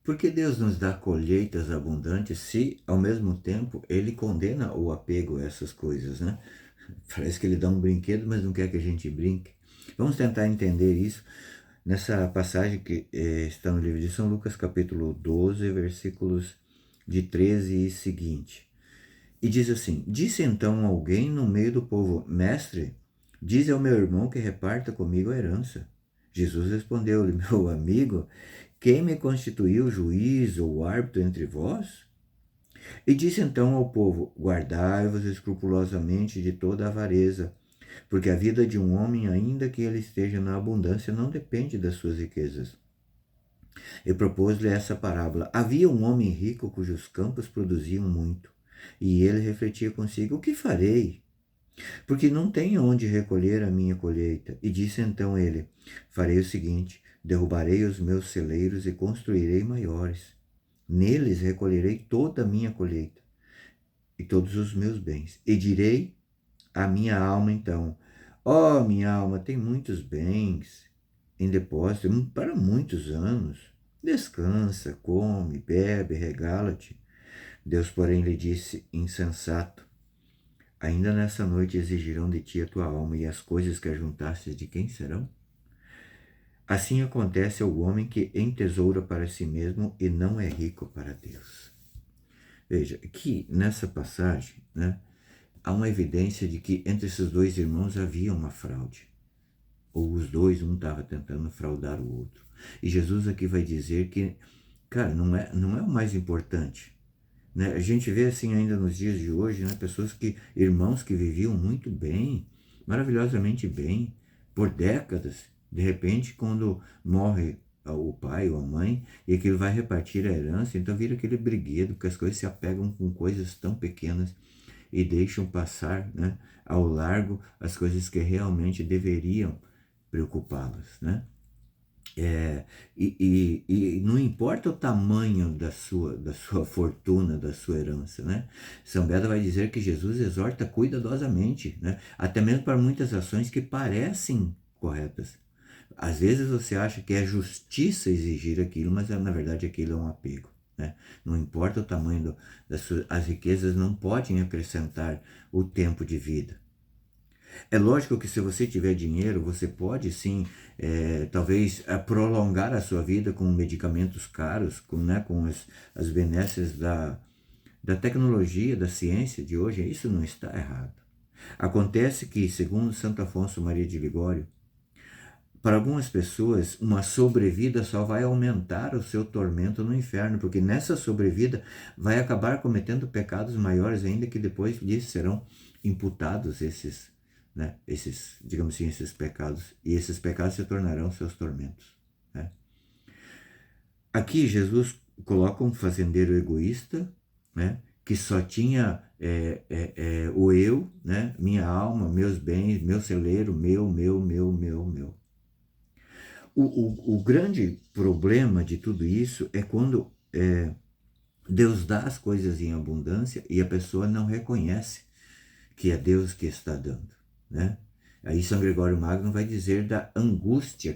Por que Deus nos dá colheitas abundantes se, ao mesmo tempo, Ele condena o apego a essas coisas, né? Parece que Ele dá um brinquedo, mas não quer que a gente brinque. Vamos tentar entender isso nessa passagem que está no livro de São Lucas, capítulo 12, versículos de 13 e seguinte. E diz assim: Disse então alguém no meio do povo: Mestre, dize ao meu irmão que reparta comigo a herança. Jesus respondeu-lhe: Meu amigo, quem me constituiu juiz ou árbitro entre vós? E disse então ao povo: Guardai-vos escrupulosamente de toda avareza, porque a vida de um homem, ainda que ele esteja na abundância, não depende das suas riquezas. E propôs-lhe essa parábola: Havia um homem rico cujos campos produziam muito. E ele refletia consigo: O que farei? Porque não tenho onde recolher a minha colheita. E disse então ele: Farei o seguinte: derrubarei os meus celeiros e construirei maiores. Neles recolherei toda a minha colheita e todos os meus bens. E direi à minha alma então: Ó, minha alma, tem muitos bens em depósito para muitos anos. Descansa, come, bebe, regala-te. Deus, porém, lhe disse: Insensato, ainda nessa noite exigirão de ti a tua alma, e as coisas que ajuntastes de quem serão? Assim acontece ao homem que entesoura para si mesmo e não é rico para Deus. Veja, aqui nessa passagem, né, há uma evidência de que entre esses dois irmãos havia uma fraude. Ou os dois, um estava tentando fraudar o outro. E Jesus aqui vai dizer que, cara, não é o mais importante. Né? A gente vê assim ainda nos dias de hoje, né, irmãos que viviam muito bem, maravilhosamente bem, por décadas. De repente, quando morre o pai ou a mãe, e aquilo vai repartir a herança, então vira aquele briguedo, porque as coisas se apegam com coisas tão pequenas e deixam passar, né, ao largo as coisas que realmente deveriam preocupá-las, né? E não importa o tamanho da sua fortuna, da sua herança, né? São Beda vai dizer que Jesus exorta cuidadosamente, né? Até mesmo para muitas ações que parecem corretas. Às vezes você acha que é justiça exigir aquilo, mas na verdade aquilo é um apego, né? Não importa o tamanho as riquezas não podem acrescentar o tempo de vida. É lógico que se você tiver dinheiro, você pode sim, talvez prolongar a sua vida com medicamentos caros, com as benesses da tecnologia, da ciência de hoje. Isso não está errado. Acontece que, segundo Santo Afonso Maria de Ligório, para algumas pessoas, uma sobrevida só vai aumentar o seu tormento no inferno, porque nessa sobrevida vai acabar cometendo pecados maiores ainda, que depois disso serão imputados digamos assim, esses pecados. E esses pecados se tornarão seus tormentos, né? Aqui Jesus coloca um fazendeiro egoísta, né, que só tinha o eu, né, minha alma, meus bens, meu celeiro, meu. O grande problema de tudo isso é quando Deus dá as coisas em abundância e a pessoa não reconhece que é Deus que está dando, né? Aí São Gregório Magno vai dizer da angústia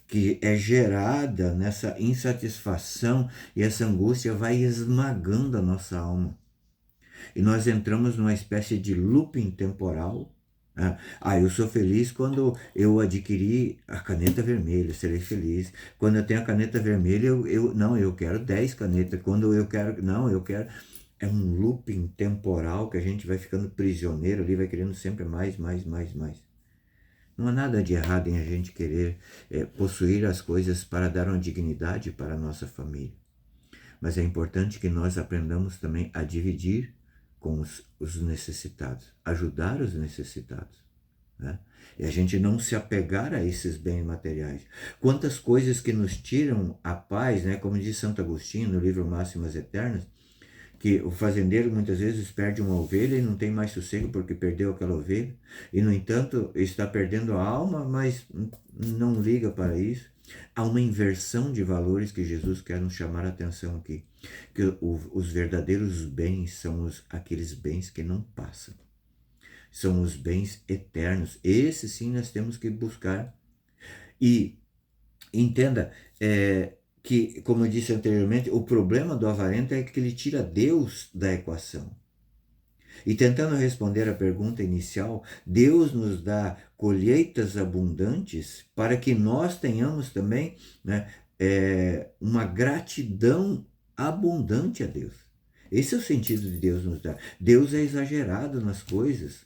que é gerada nessa insatisfação, e essa angústia vai esmagando a nossa alma. E nós entramos numa espécie de looping temporal. Eu sou feliz quando eu adquiri a caneta vermelha, serei feliz. Quando eu tenho a caneta vermelha, eu quero 10 canetas. Quando eu quero, não, eu quero. É um looping temporal que a gente vai ficando prisioneiro ali, vai querendo sempre mais, mais, mais, mais. Não há nada de errado em a gente querer possuir as coisas para dar uma dignidade para a nossa família. Mas é importante que nós aprendamos também a dividir com os necessitados, ajudar os necessitados, né? E a gente não se apegar a esses bens materiais. Quantas coisas que nos tiram a paz, né? Como diz Santo Agostinho no livro Máximas Eternas, que o fazendeiro muitas vezes perde uma ovelha e não tem mais sossego porque perdeu aquela ovelha, e no entanto está perdendo a alma, mas não liga para isso. Há uma inversão de valores que Jesus quer nos chamar a atenção aqui, que os verdadeiros bens são aqueles bens que não passam, são os bens eternos. Esses sim nós temos que buscar. E entenda, que, como eu disse anteriormente, o problema do avarento é que ele tira Deus da equação. E tentando responder à pergunta inicial, Deus nos dá colheitas abundantes para que nós tenhamos também, né, uma gratidão abundante a Deus. Esse é o sentido de Deus nos dar. Deus é exagerado nas coisas,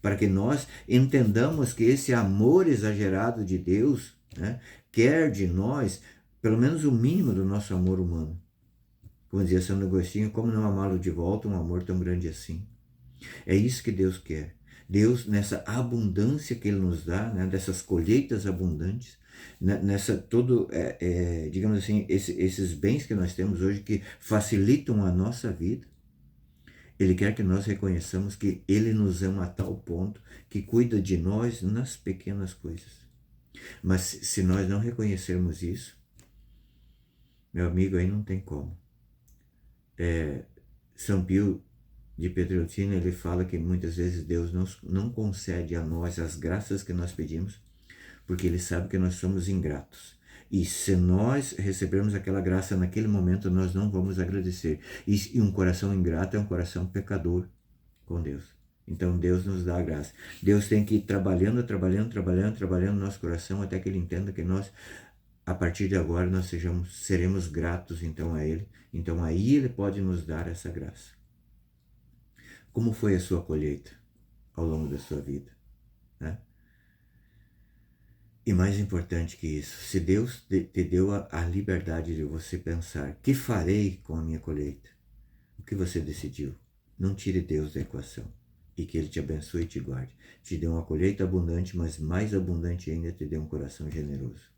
para que nós entendamos que esse amor exagerado de Deus, né, quer de nós pelo menos o mínimo do nosso amor humano. Como dizia Santo Agostinho, como não amá-lo de volta um amor tão grande assim? É isso que Deus quer. Deus, nessa abundância que Ele nos dá, né, dessas colheitas abundantes, nessa todo, digamos assim, esses bens que nós temos hoje que facilitam a nossa vida, Ele quer que nós reconheçamos que Ele nos ama a tal ponto que cuida de nós nas pequenas coisas. Mas se nós não reconhecermos isso, meu amigo, aí não tem como. São Pio de Pietrelcina, ele fala que muitas vezes Deus não concede a nós as graças que nós pedimos, porque Ele sabe que nós somos ingratos. E se nós recebermos aquela graça naquele momento, nós não vamos agradecer. E um coração ingrato é um coração pecador com Deus. Então Deus nos dá a graça. Deus tem que ir trabalhando no nosso coração até que Ele entenda que nós, a partir de agora, nós seremos gratos então a Ele. Então aí Ele pode nos dar essa graça. Como foi a sua colheita ao longo da sua vida, né? E mais importante que isso, se Deus te deu a liberdade de você pensar, que farei com a minha colheita? O que você decidiu? Não tire Deus da equação. E que Ele te abençoe e te guarde. Te dê uma colheita abundante, mas mais abundante ainda te dê um coração generoso.